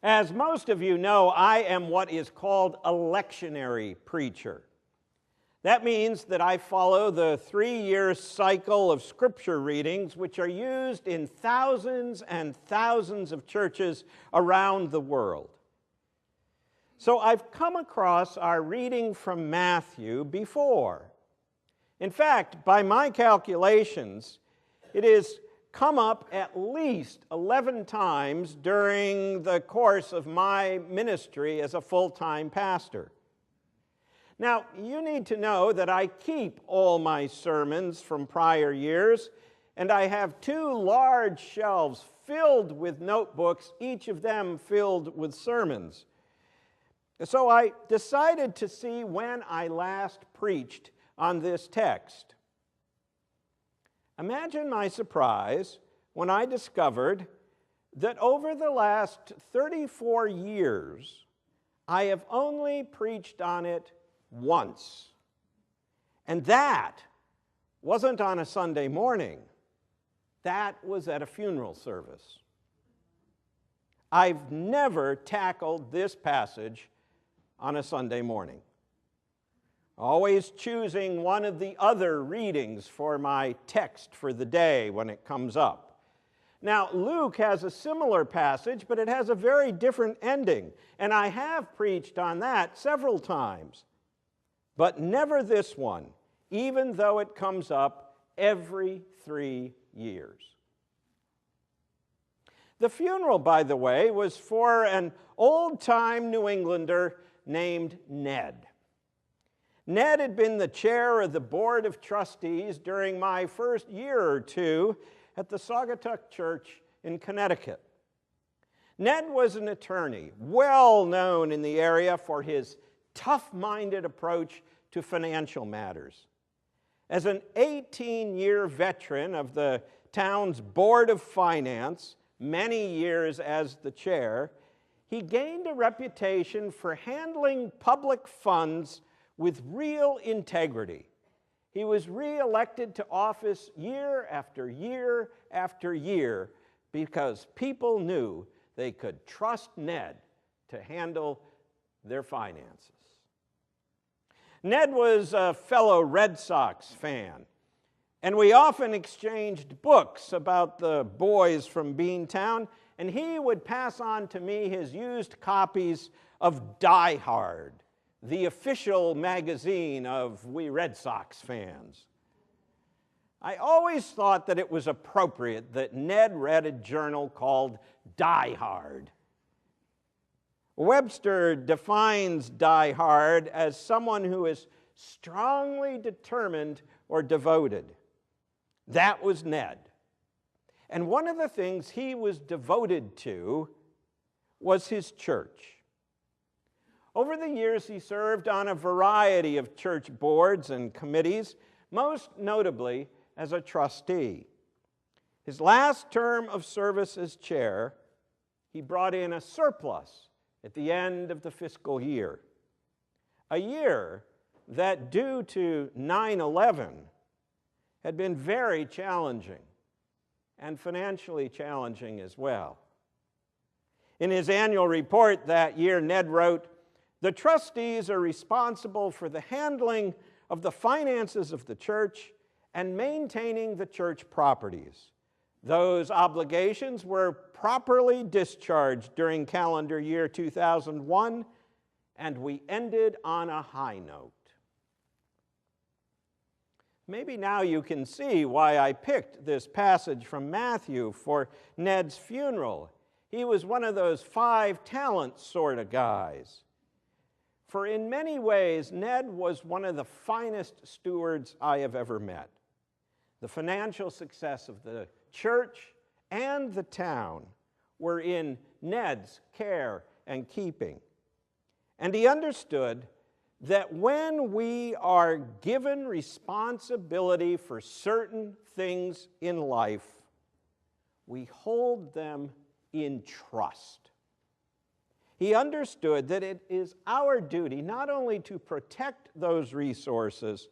As most of you know, I am what is called a lectionary preacher. That means that I follow the 3-year cycle of scripture readings, which are used in thousands and thousands of churches around the world. So I've come across our reading from Matthew before. In fact, by my calculations, it has come up at least 11 times during the course of my ministry as a full-time pastor. Now, you need to know that I keep all my sermons from prior years, and I have 2 large shelves filled with notebooks, each of them filled with sermons. So I decided to see when I last preached on this text. Imagine my surprise when I discovered that over the last 34 years, I have only preached on it once. And that wasn't on a Sunday morning. That was at a funeral service. I've never tackled this passage on a Sunday morning, always choosing one of the other readings for my text for the day when it comes up. Now, Luke has a similar passage, but it has a very different ending, and I have preached on that several times, but never this one, even though it comes up every 3 years. The funeral, by the way, was for an old-time New Englander named Ned. Ned had been the chair of the Board of Trustees during my first year or 2 at the Saugatuck Church in Connecticut. Ned was an attorney, well known in the area for his tough-minded approach to financial matters. As an 18-year veteran of the town's Board of Finance, many years as the chair, he gained a reputation for handling public funds with real integrity. He was re-elected to office year after year after year because people knew they could trust Ned to handle their finances. Ned was a fellow Red Sox fan, and we often exchanged books about the boys from Beantown, and he would pass on to me his used copies of Die Hard, the official magazine of we Red Sox fans. I always thought that it was appropriate that Ned read a journal called Die Hard. Webster defines Die Hard as someone who is strongly determined or devoted. That was Ned. And one of the things he was devoted to was his church. Over the years, he served on a variety of church boards and committees, most notably as a trustee. His last term of service as chair, he brought in a surplus at the end of the fiscal year. A year that, due to 9/11, had been very challenging and financially challenging as well. In his annual report that year, Ned wrote, "The trustees are responsible for the handling of the finances of the church and maintaining the church properties. Those obligations were properly discharged during calendar year 2001, and we ended on a high note." Maybe now you can see why I picked this passage from Matthew for Ned's funeral. He was one of those 5 talents sort of guys. For in many ways, Ned was one of the finest stewards I have ever met. The financial success of the church and the town were in Ned's care and keeping. And he understood that when we are given responsibility for certain things in life, we hold them in trust. He understood that it is our duty not only to protect those resources,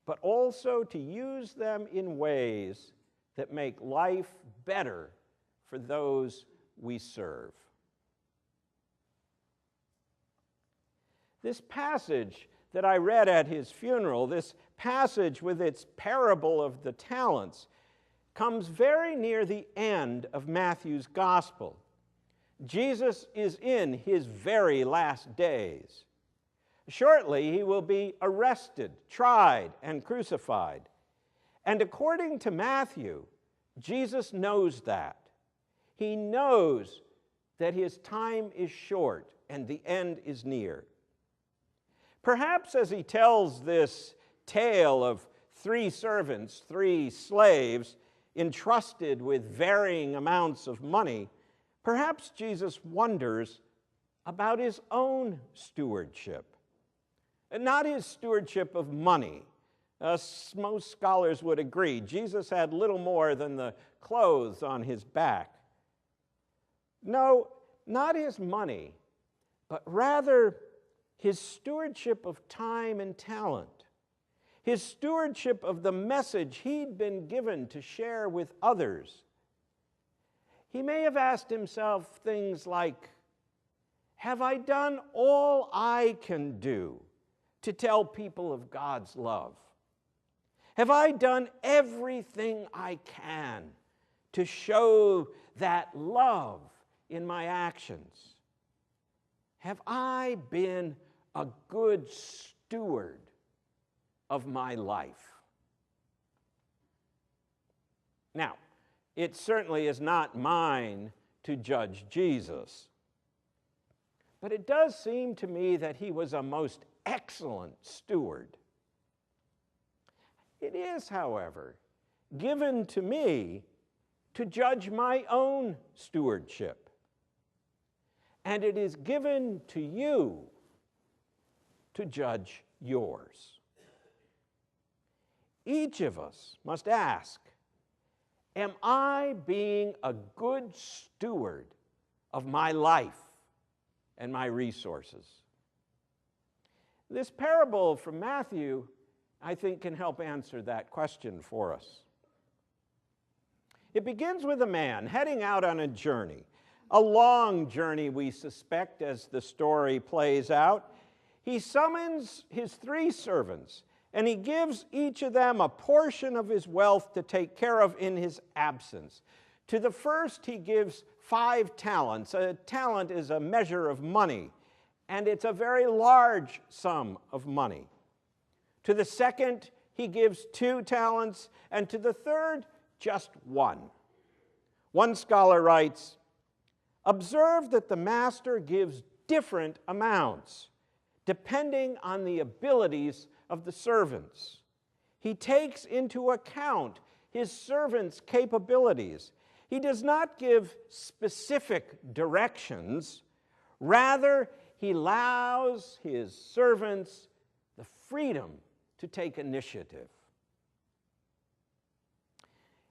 but also to use them in ways that make life better for those we serve. This passage that I read at his funeral, this passage with its parable of the talents, comes very near the end of Matthew's gospel. Jesus is in his very last days. Shortly, he will be arrested, tried, and crucified. And according to Matthew, Jesus knows that. He knows that his time is short and the end is near. Perhaps as he tells this tale of 3 servants, 3 slaves, entrusted with varying amounts of money, perhaps Jesus wonders about his own stewardship. Not his stewardship of money. Most scholars would agree Jesus had little more than the clothes on his back. No, not his money, but rather his stewardship of time and talent, his stewardship of the message he'd been given to share with others. He may have asked himself things like, have I done all I can do to tell people of God's love? Have I done everything I can to show that love in my actions? Have I been a good steward of my life? Now, it certainly is not mine to judge Jesus, but it does seem to me that he was a most excellent steward. It is, however, given to me to judge my own stewardship. And it is given to you to judge yours. Each of us must ask, am I being a good steward of my life and my resources? This parable from Matthew, I think, can help answer that question for us. It begins with a man heading out on a journey, a long journey, we suspect, as the story plays out. He summons his 3 servants, and he gives each of them a portion of his wealth to take care of in his absence. To the first, he gives 5 talents. A talent is a measure of money, and it's a very large sum of money. To the second, he gives 2 talents, and to the third, just 1. One scholar writes, observe that the master gives different amounts, depending on the abilities of the servants. He takes into account his servants' capabilities. He does not give specific directions. Rather, he allows his servants the freedom to take initiative.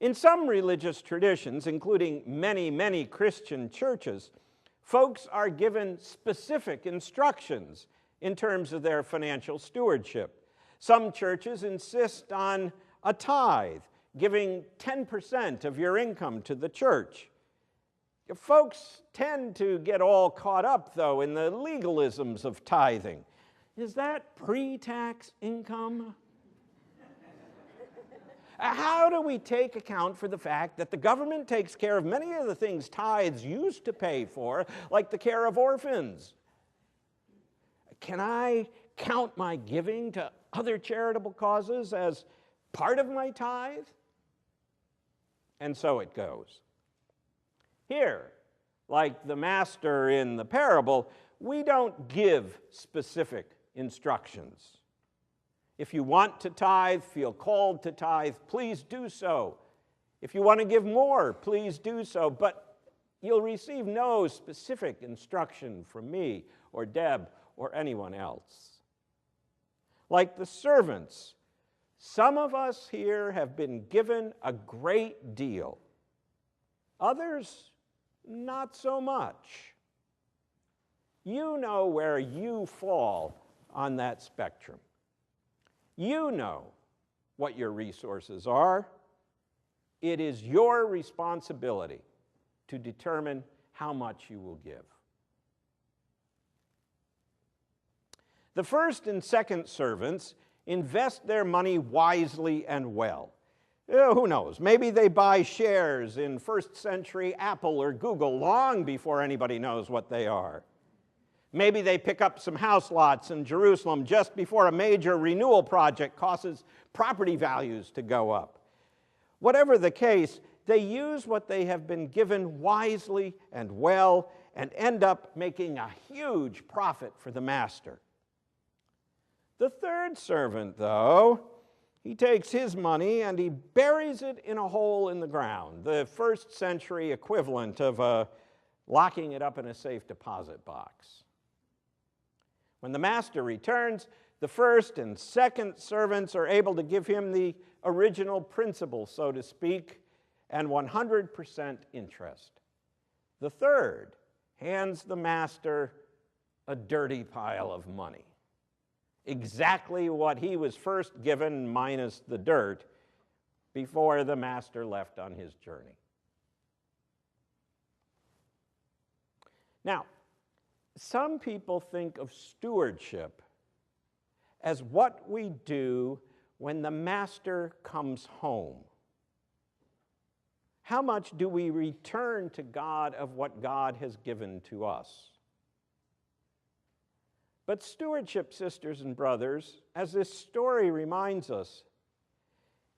In some religious traditions, including many, many Christian churches, folks are given specific instructions in terms of their financial stewardship. Some churches insist on a tithe, giving 10% of your income to the church. Folks tend to get all caught up, though, in the legalisms of tithing. Is that pre-tax income? How do we take account for the fact that the government takes care of many of the things tithes used to pay for, like the care of orphans? Can I count my giving to other charitable causes as part of my tithe? And so it goes. Here, like the master in the parable, we don't give specific instructions. If you want to tithe, feel called to tithe, please do so. If you want to give more, please do so. But you'll receive no specific instruction from me or Deb or anyone else. Like the servants, some of us here have been given a great deal. Others, not so much. You know where you fall on that spectrum. You know what your resources are. It is your responsibility to determine how much you will give. The first and second servants invest their money wisely and well. Who knows? Maybe they buy shares in first century Apple or Google long before anybody knows what they are. Maybe they pick up some house lots in Jerusalem just before a major renewal project causes property values to go up. Whatever the case, they use what they have been given wisely and well and end up making a huge profit for the master. The third servant, though, he takes his money and he buries it in a hole in the ground, the first century equivalent of locking it up in a safe deposit box. When the master returns, the first and second servants are able to give him the original principal, so to speak, and 100% interest. The third hands the master a dirty pile of money, exactly what he was first given minus the dirt before the master left on his journey. Now, some people think of stewardship as what we do when the master comes home. How much do we return to God of what God has given to us? But stewardship, sisters and brothers, as this story reminds us,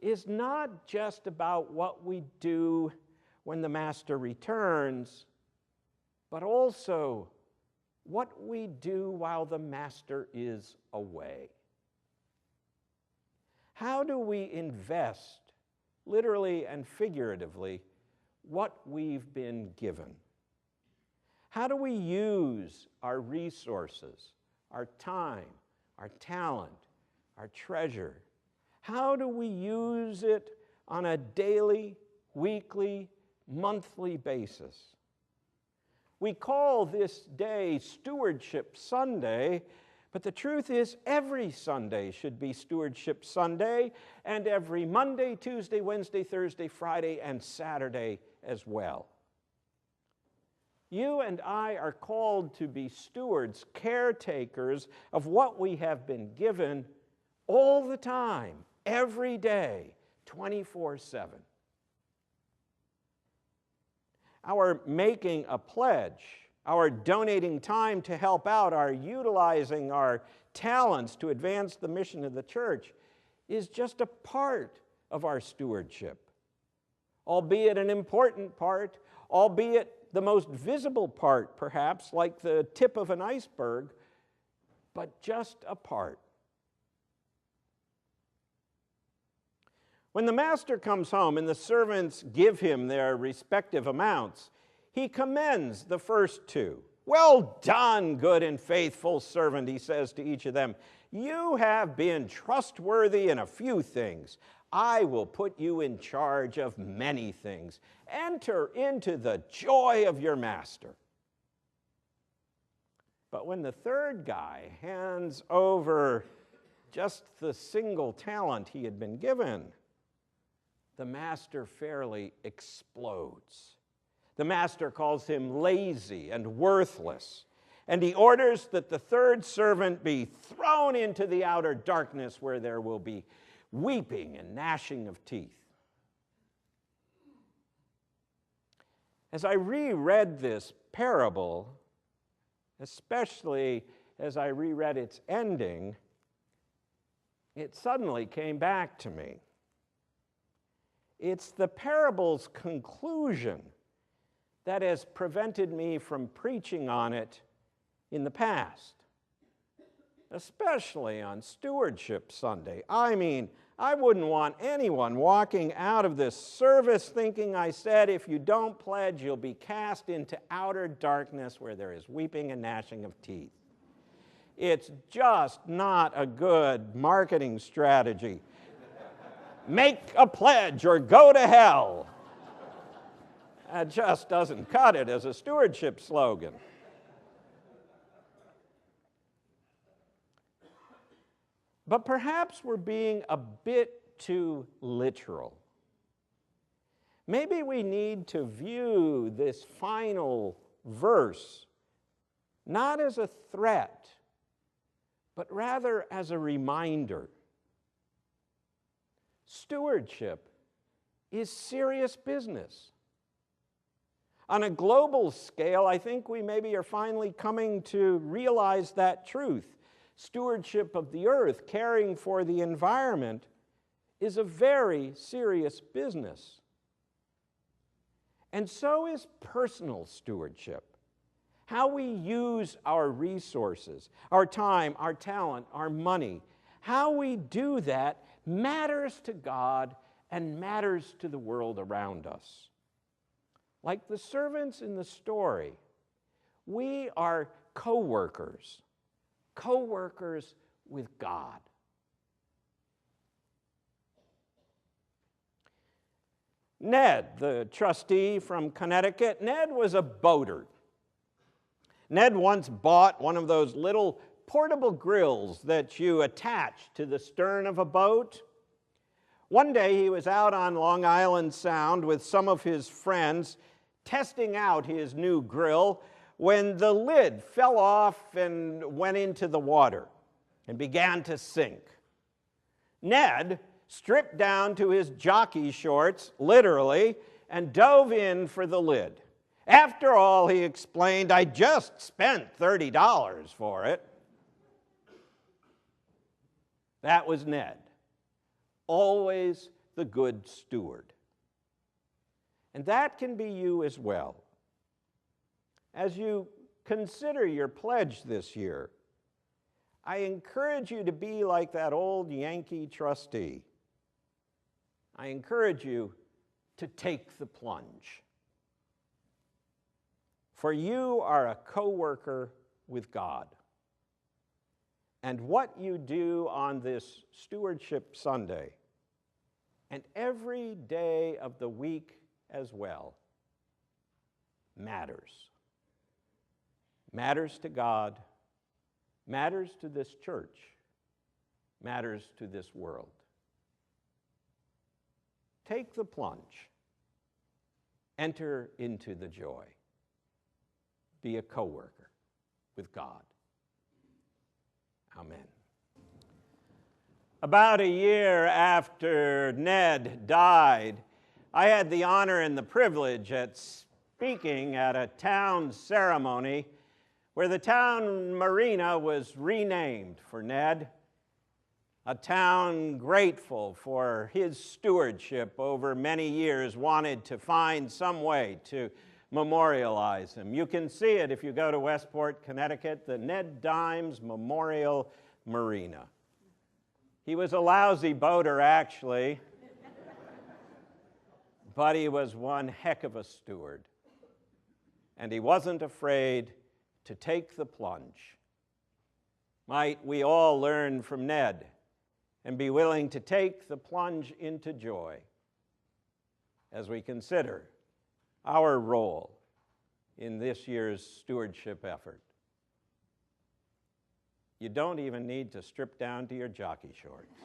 is not just about what we do when the master returns, but also what we do while the master is away. How do we invest, literally and figuratively, what we've been given? How do we use our resources, our time, our talent, our treasure? How do we use it on a daily, weekly, monthly basis? We call this day Stewardship Sunday, but the truth is every Sunday should be Stewardship Sunday, and every Monday, Tuesday, Wednesday, Thursday, Friday, and Saturday as well. You and I are called to be stewards, caretakers of what we have been given all the time, every day, 24/7. Our making a pledge, our donating time to help out, our utilizing our talents to advance the mission of the church is just a part of our stewardship, albeit an important part, albeit the most visible part, perhaps, like the tip of an iceberg, but just a part. When the master comes home and the servants give him their respective amounts, he commends the first two. "Well done, good and faithful servant," he says to each of them. "You have been trustworthy in a few things. I will put you in charge of many things. Enter into the joy of your master." But when the third guy hands over just the single talent he had been given, the master fairly explodes. The master calls him lazy and worthless, and he orders that the third servant be thrown into the outer darkness where there will be weeping and gnashing of teeth. As I reread this parable, especially as I reread its ending, it suddenly came back to me. It's the parable's conclusion that has prevented me from preaching on it in the past, especially on Stewardship Sunday. I mean, I wouldn't want anyone walking out of this service thinking I said, if you don't pledge, you'll be cast into outer darkness where there is weeping and gnashing of teeth. It's just not a good marketing strategy. Make a pledge or go to hell. That just doesn't cut it as a stewardship slogan. But perhaps we're being a bit too literal. Maybe we need to view this final verse not as a threat, but rather as a reminder. Stewardship is serious business. On a global scale, I think we maybe are finally coming to realize that truth. Stewardship of the earth, caring for the environment, is a very serious business. And so is personal stewardship. How we use our resources, our time, our talent, our money, how we do that matters to God and matters to the world around us. Like the servants in the story, we are co-workers with God. Ned, the trustee from Connecticut, Ned was a boater. Ned once bought one of those little portable grills that you attach to the stern of a boat. One day he was out on Long Island Sound with some of his friends testing out his new grill when the lid fell off and went into the water and began to sink. Ned stripped down to his jockey shorts, literally, and dove in for the lid. After all, he explained, I just spent $30 for it. That was Ned, always the good steward. And that can be you as well. As you consider your pledge this year, I encourage you to be like that old Yankee trustee. I encourage you to take the plunge. For you are a co-worker with God. And what you do on this Stewardship Sunday, and every day of the week as well, matters. Matters to God, matters to this church, matters to this world. Take the plunge. Enter into the joy. Be a co-worker with God. Amen. About a year after Ned died, I had the honor and the privilege at speaking at a town ceremony where the town marina was renamed for Ned, a town grateful for his stewardship over many years, wanted to find some way to memorialize him. You can see it if you go to Westport, Connecticut, the Ned Dimes Memorial Marina. He was a lousy boater, actually, but he was one heck of a steward. And he wasn't afraid to take the plunge. Might we all learn from Ned and be willing to take the plunge into joy as we consider our role in this year's stewardship effort. You don't even need to strip down to your jockey shorts.